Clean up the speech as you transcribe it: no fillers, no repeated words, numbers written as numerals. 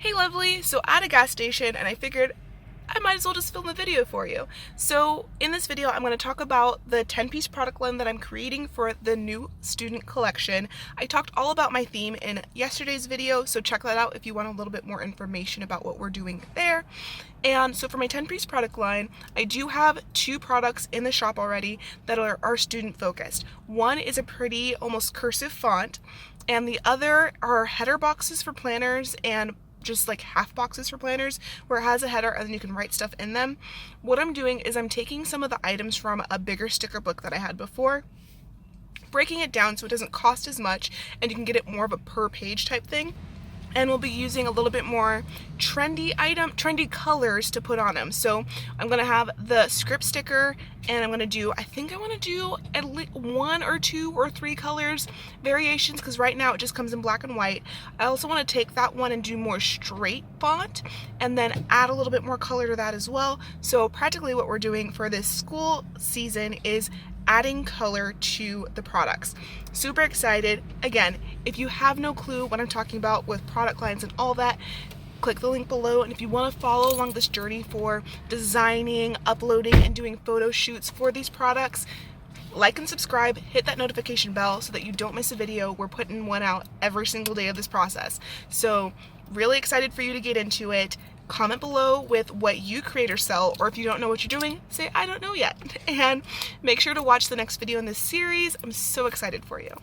Hey lovely, so at a gas station and I figured I might as well just film a video for you. So in this video I'm going to talk about the 10-piece product line that I'm creating for the new student collection. I talked all about my theme in yesterday's video, so check that out if you want a little bit more information about what we're doing there. And so for my 10-piece product line, I do have two products in the shop already that are student focused. One is a pretty almost cursive font, and the other are header boxes for planners and just like half boxes for planners where it has a header and then you can write stuff in them. What I'm doing is I'm taking some of the items from a bigger sticker book that I had before, breaking it down so it doesn't cost as much and you can get it more of a per page type thing. And we'll be using a little bit more trendy colors to put on them. So I'm gonna have the script sticker, and I'm gonna do, I think I wanna do at least 1 or 2 or 3 colors variations, because right now it just comes in black and white. I also wanna take that one and do more straight font, and then add a little bit more color to that as well. So practically what we're doing for this school season is adding color to the products. Super excited. Again, if you have no clue what I'm talking about with product lines and all that, click the link below, and if you want to follow along this journey for designing, uploading, and doing photo shoots for these products, like and subscribe, hit that notification bell so that you don't miss a video. We're putting one out every single day of this process. So really excited for you to get into it. Comment below with what you create or sell, or if you don't know what you're doing, say I don't know yet. And make sure to watch the next video in this series. I'm so excited for you.